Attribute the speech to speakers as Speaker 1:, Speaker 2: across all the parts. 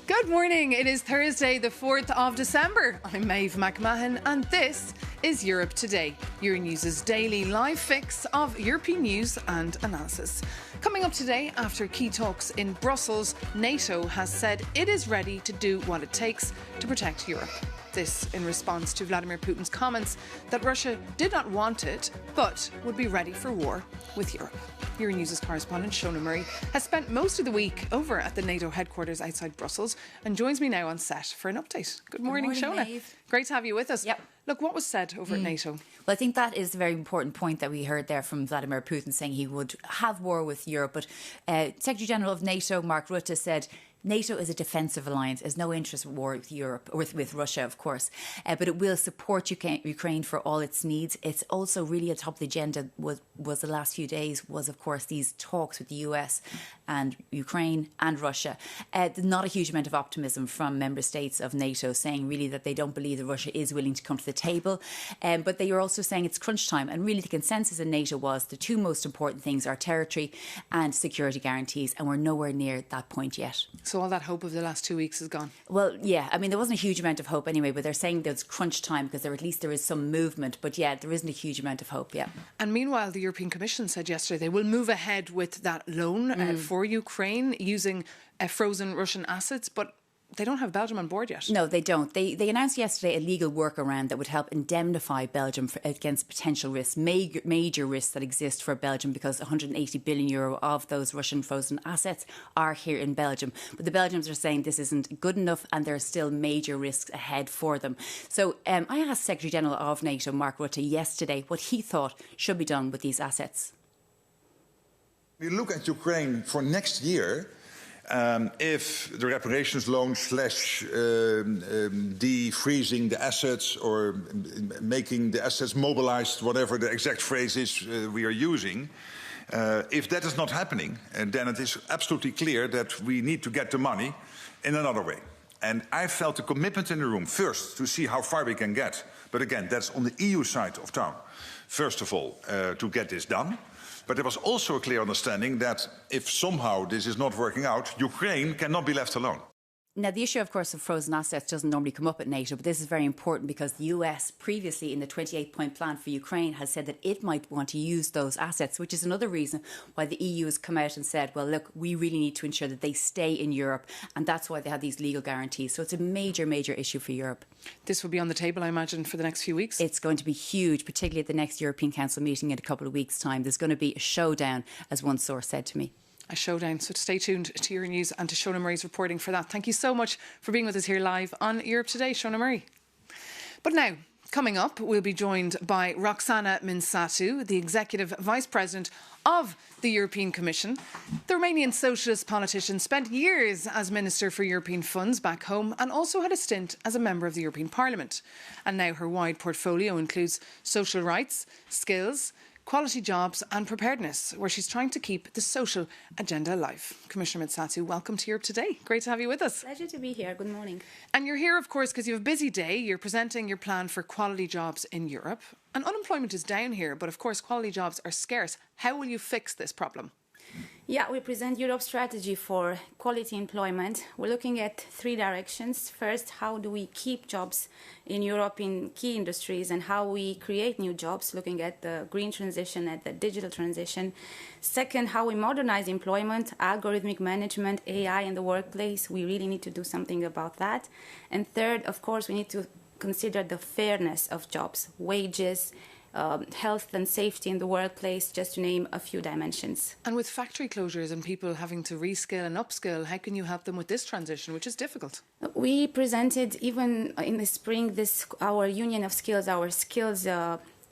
Speaker 1: Good morning. It is Thursday, the 4th of December. I'm Maeve McMahon, and this is Europe Today, Euronews' daily live fix of European news and analysis. Coming up today, after key talks in Brussels, NATO has said it is ready to do what it takes to protect Europe. This in response to Vladimir Putin's comments that Russia did not want it, but would be ready for war with Europe. Euronews' correspondent Shona Murray has spent most of the week over at the NATO headquarters outside Brussels and joins me now on set for an update. Good morning, Shona.
Speaker 2: Maeve.
Speaker 1: Great to have you with us.
Speaker 2: Yep.
Speaker 1: Look, what was said over at NATO?
Speaker 2: Well, I think that is a very important point that we heard there from Vladimir Putin, saying he would have war with Europe. But Secretary General of NATO, Mark Rutte, said NATO is a defensive alliance. There's no interest in war with Europe, or with Russia, of course. But it will support Ukraine for all its needs. It's also really atop the agenda was the last few days was, of course, these talks with the US and Ukraine and Russia. Not a huge amount of optimism from member states of NATO, saying really that they don't believe that Russia is willing to come to the table. But they are also saying it's crunch time. And really the consensus in NATO was the two most important things are territory and security guarantees. And we're nowhere near that point yet.
Speaker 1: So all that hope of the last 2 weeks is gone?
Speaker 2: Well, yeah. I mean, there wasn't a huge amount of hope anyway, but they're saying there's crunch time because at least there is some movement. But yeah, there isn't a huge amount of hope, yeah.
Speaker 1: And meanwhile, the European Commission said yesterday they will move ahead with that loan for Ukraine using frozen Russian assets, but they don't have Belgium on board yet.
Speaker 2: No, they don't. They announced yesterday a legal workaround that would help indemnify Belgium against potential risks, major risks that exist for Belgium, because €180 billion of those Russian frozen assets are here in Belgium. But the Belgians are saying this isn't good enough and there are still major risks ahead for them. So I asked Secretary General of NATO, Mark Rutte, yesterday what he thought should be done with these assets.
Speaker 3: We look at Ukraine for next year. If the reparations loan / defreezing the assets or making the assets mobilized, whatever the exact phrase is we are using, if that is not happening, then it is absolutely clear that we need to get the money in another way. And I felt a commitment in the room, first, to see how far we can get. But again, that's on the EU side of town. First of all, to get this done. But there was also a clear understanding that if somehow this is not working out, Ukraine cannot be left alone.
Speaker 2: Now, the issue, of course, of frozen assets doesn't normally come up at NATO, but this is very important because the US previously in the 28-point plan for Ukraine has said that it might want to use those assets, which is another reason why the EU has come out and said, well, look, we really need to ensure that they stay in Europe. And that's why they have these legal guarantees. So it's a major, major issue for Europe.
Speaker 1: This will be on the table, I imagine, for the next few weeks.
Speaker 2: It's going to be huge, particularly at the next European Council meeting in a couple of weeks' time. There's going to be a showdown, as one source said to me.
Speaker 1: A showdown. So stay tuned to Euronews and to Shona Murray's reporting for that. Thank you so much for being with us here live on Europe Today, Shona Murray. But now, coming up, we'll be joined by Roxana Minsatu, the Executive Vice President of the European Commission. The Romanian socialist politician spent years as Minister for European Funds back home and also had a stint as a member of the European Parliament. And now her wide portfolio includes social rights, skills, quality jobs and preparedness, where she's trying to keep the social agenda alive. Commissioner Minsatu, welcome to Europe Today. Great to have you with us.
Speaker 4: Pleasure to be here. Good morning.
Speaker 1: And you're here, of course, because you have a busy day. You're presenting your plan for quality jobs in Europe. And unemployment is down here, but of course quality jobs are scarce. How will you fix this problem?
Speaker 4: Yeah, we present Europe's strategy for quality employment. We're looking at three directions. First, how do we keep jobs in Europe in key industries and how we create new jobs, looking at the green transition, at the digital transition. Second, how we modernize employment, algorithmic management, AI in the workplace. We really need to do something about that. And third, of course, we need to consider the fairness of jobs, wages, health and safety in the workplace, just to name a few dimensions.
Speaker 1: And with factory closures and people having to reskill and upskill, how can you help them with this transition, which is difficult?
Speaker 4: We presented, even in the spring, our Union of Skills, our skills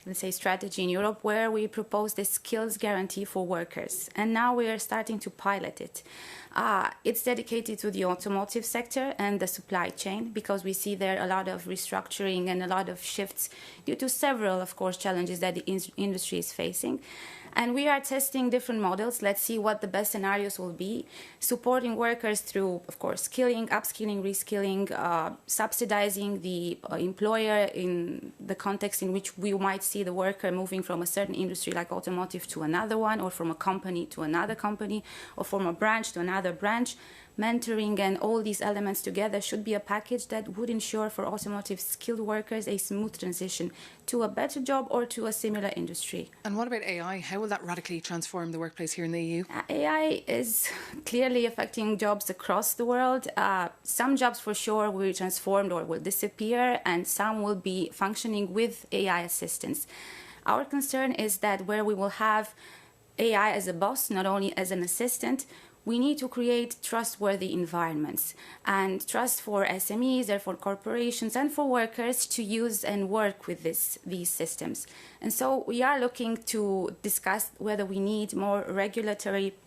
Speaker 4: let's say, strategy in Europe, where we proposed this skills guarantee for workers. And now we are starting to pilot it. It's dedicated to the automotive sector and the supply chain, because we see there a lot of restructuring and a lot of shifts due to several, of course, challenges that the industry is facing. And we are testing different models. Let's see what the best scenarios will be. Supporting workers through, of course, skilling, upskilling, reskilling, subsidizing the employer in the context in which we might see the worker moving from a certain industry like automotive to another one, or from a company to another company, or from a branch to another branch. mentoring and all these elements together should be a package that would ensure for automotive skilled workers a smooth transition to a better job or to a similar industry.
Speaker 1: And what about AI? How will that radically transform the workplace here in the EU?
Speaker 4: AI is clearly affecting jobs across the world. Some jobs for sure will be transformed or will disappear, and some will be functioning with AI assistance. Our concern is that where we will have AI as a boss, not only as an assistant, we need to create trustworthy environments and trust for SMEs, therefore corporations, and for workers to use and work with these systems. And so we are looking to discuss whether we need more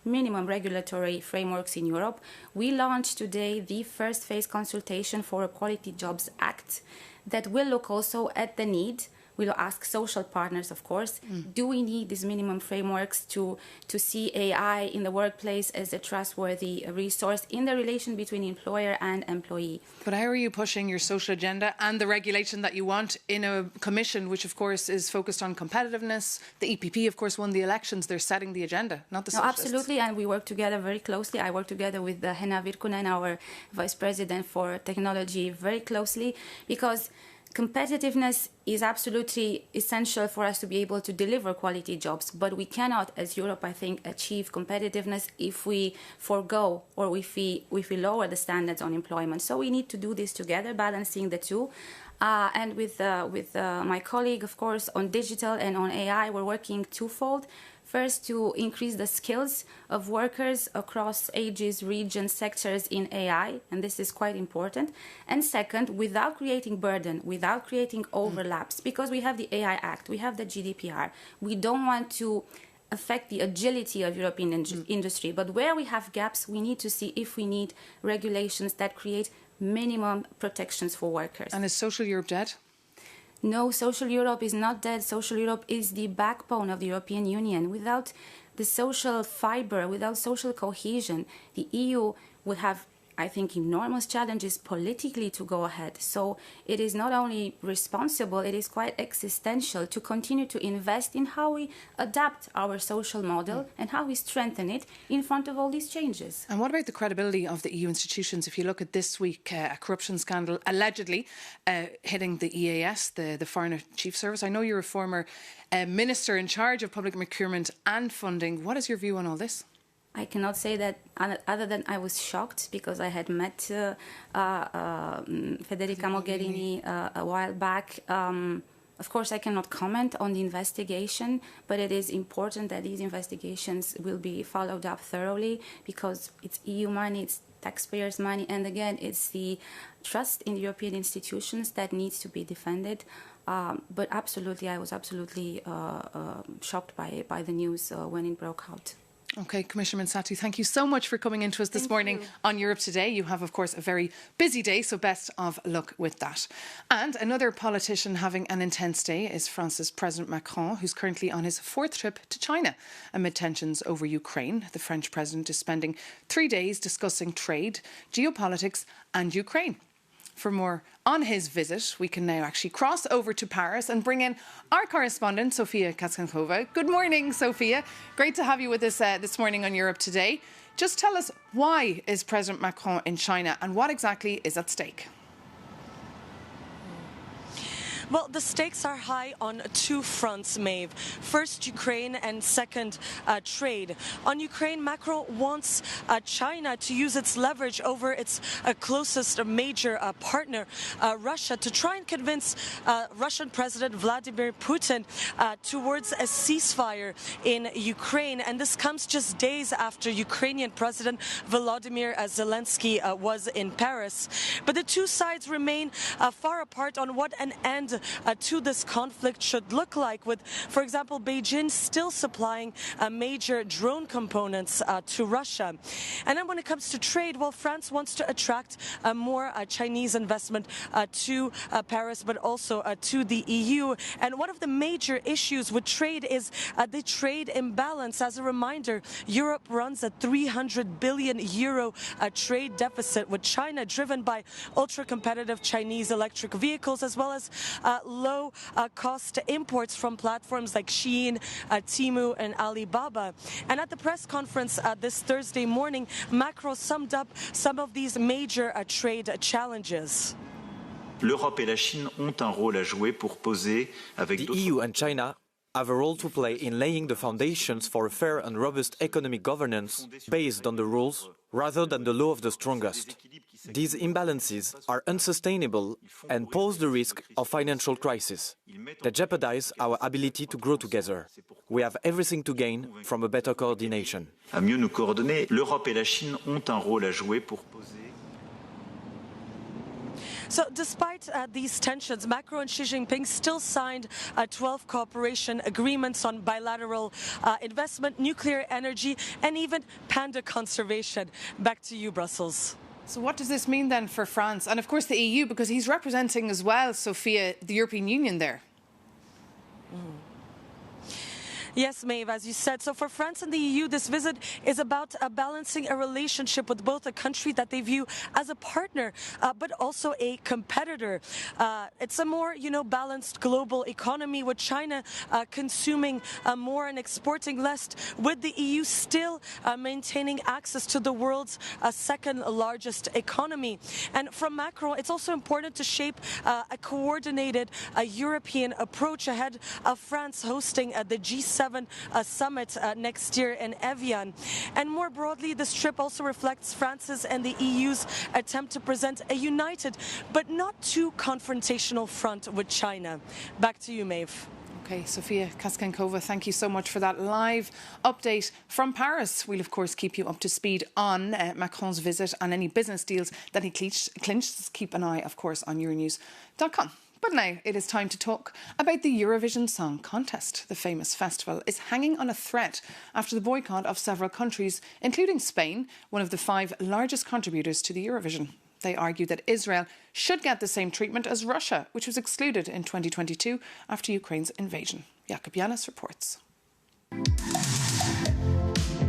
Speaker 4: minimum regulatory frameworks in Europe. We launched today the first phase consultation for a Quality Jobs Act that will look also at the need. We'll ask social partners, of course, do we need these minimum frameworks to see AI in the workplace as a trustworthy resource in the relation between employer and employee?
Speaker 1: But how are you pushing your social agenda and the regulation that you want in a commission which, of course, is focused on competitiveness? The EPP, of course, won the elections. They're setting the agenda, not the socialists.
Speaker 4: Absolutely, and we work together very closely. I work together with Henna Virkkunen, our Vice President for Technology, very closely, because competitiveness is absolutely essential for us to be able to deliver quality jobs, but we cannot, as Europe, I think, achieve competitiveness if we forego or if we lower the standards on employment. So we need to do this together, balancing the two. And with my colleague, of course, on digital and on AI, we're working twofold. First, to increase the skills of workers across ages, regions, sectors in AI, and this is quite important. And second, without creating burden, without creating overlaps, because we have the AI Act, we have the GDPR, we don't want to affect the agility of European industry. But where we have gaps, we need to see if we need regulations that create minimum protections for workers.
Speaker 1: And is social Europe dead?
Speaker 4: No, social Europe is not dead. Social Europe is the backbone of the European Union. Without the social fibre, without social cohesion, the EU would have, I think, enormous challenges politically to go ahead. So it is not only responsible, it is quite existential to continue to invest in how we adapt our social model and how we strengthen it in front of all these changes.
Speaker 1: And what about the credibility of the EU institutions? If you look at this week, a corruption scandal allegedly hitting the EAS, the Foreign Chief Service. I know you're a former minister in charge of public procurement and funding. What is your view on all this?
Speaker 4: I cannot say that other than I was shocked because I had met Federica Mogherini a while back. Of course, I cannot comment on the investigation, but it is important that these investigations will be followed up thoroughly because it's EU money, it's taxpayers' money, and again, it's the trust in the European institutions that needs to be defended. But absolutely, I was absolutely shocked by the news when it broke out.
Speaker 1: OK, Commissioner Mensatu, thank you so much for coming into us this morning on Europe Today. You have, of course, a very busy day, so best of luck with that. And another politician having an intense day is France's President Macron, who's currently on his fourth trip to China amid tensions over Ukraine. The French president is spending 3 days discussing trade, geopolitics and Ukraine. For more on his visit, we can now actually cross over to Paris and bring in our correspondent, Sofia Katsankova. Good morning, Sofia. Great to have you with us this morning on Europe Today. Just tell us, why is President Macron in China and what exactly is at stake?
Speaker 5: Well, the stakes are high on two fronts, Maeve. First, Ukraine, and second, trade. On Ukraine, Macron wants China to use its leverage over its closest major partner, Russia, to try and convince Russian President Vladimir Putin towards a ceasefire in Ukraine. And this comes just days after Ukrainian President Volodymyr Zelensky was in Paris. But the two sides remain far apart on what an end to this conflict should look like, with, for example, Beijing still supplying major drone components to Russia. And then when it comes to trade, well, France wants to attract more Chinese investment to Paris, but also to the EU. And one of the major issues with trade is the trade imbalance. As a reminder, Europe runs a 300 billion euro trade deficit with China, driven by ultra-competitive Chinese electric vehicles, as well as low-cost imports from platforms like Shein, Temu, and Alibaba. And at the press conference this Thursday morning, Macron summed up some of these major trade challenges.
Speaker 6: L'Europe et la Chine ont un rôle à jouer pour poser avec
Speaker 7: the EU and China have a role to play in laying the foundations for a fair and robust economic governance based on the rules rather than the law of the strongest. These imbalances are unsustainable and pose the risk of financial crisis. They jeopardize our ability to grow together. We have everything to gain from a better coordination.
Speaker 6: À mieux nous coordonner, l'Europe et la Chine ont un rôle à jouer pour poser.
Speaker 5: So despite these tensions, Macron and Xi Jinping still signed 12 cooperation agreements on bilateral investment, nuclear energy, and even panda conservation. Back to you, Brussels.
Speaker 1: So what does this mean then for France and of course the EU, because he's representing as well, Sophia, the European Union there?
Speaker 5: Yes, Maeve, as you said. So for France and the EU, this visit is about balancing a relationship with both a country that they view as a partner, but also a competitor. It's a more, balanced global economy, with China consuming more and exporting less, with the EU still maintaining access to the world's second largest economy. And from Macron, it's also important to shape a coordinated European approach ahead of France hosting the G7 summit next year in Evian. And more broadly, this trip also reflects France's and the EU's attempt to present a united but not too confrontational front with China. Back to you, Maeve.
Speaker 1: Okay, Sofia Kaskankova, thank you so much for that live update from Paris. We'll, of course, keep you up to speed on Macron's visit and any business deals that he clinched. Keep an eye, of course, on Euronews.com. But now it is time to talk about the Eurovision Song Contest. The famous festival is hanging on a thread after the boycott of several countries, including Spain, one of the 5 largest contributors to the Eurovision. They argue that Israel should get the same treatment as Russia, which was excluded in 2022 after Ukraine's invasion. Jakub Janis reports.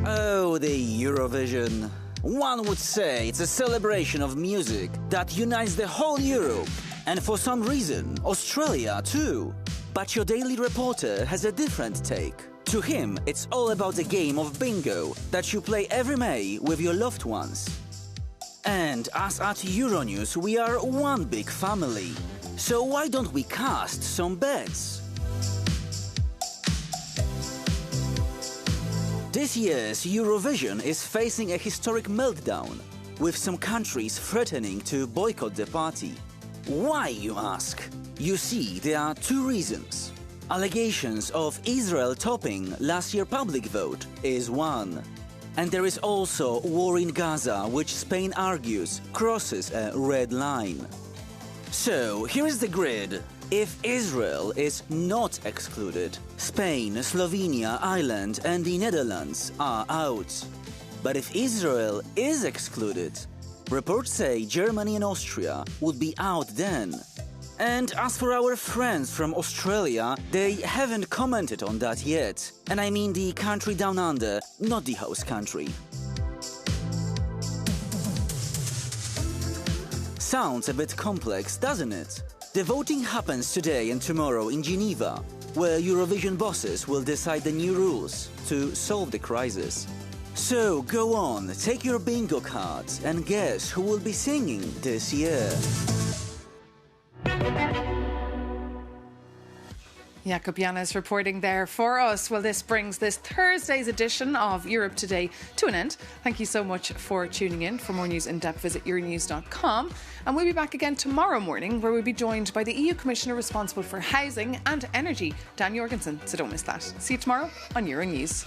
Speaker 8: Oh, the Eurovision. One would say it's a celebration of music that unites the whole Europe. And for some reason, Australia too. But your daily reporter has a different take. To him, it's all about a game of bingo that you play every May with your loved ones. And as at Euronews, we are one big family. So why don't we cast some bets? This year's Eurovision is facing a historic meltdown, with some countries threatening to boycott the party. Why, you ask? You see, there are 2 reasons. Allegations of Israel topping last year's public vote is one. And there is also war in Gaza, which Spain argues crosses a red line. So, here is the grid. If Israel is not excluded, Spain, Slovenia, Ireland and the Netherlands are out. But if Israel is excluded, reports say Germany and Austria would be out then. And as for our friends from Australia, they haven't commented on that yet. And I mean the country down under, not the host country. Sounds a bit complex, doesn't it? The voting happens today and tomorrow in Geneva, where Eurovision bosses will decide the new rules to solve the crisis. So go on, take your bingo cards and guess who will be singing this year.
Speaker 1: Jakub Janis reporting there for us. Well, this brings this Thursday's edition of Europe Today to an end. Thank you so much for tuning in. For more news in depth, visit Euronews.com. And we'll be back again tomorrow morning, where we'll be joined by the EU Commissioner responsible for housing and energy, Dan Jorgensen. So don't miss that. See you tomorrow on Euronews.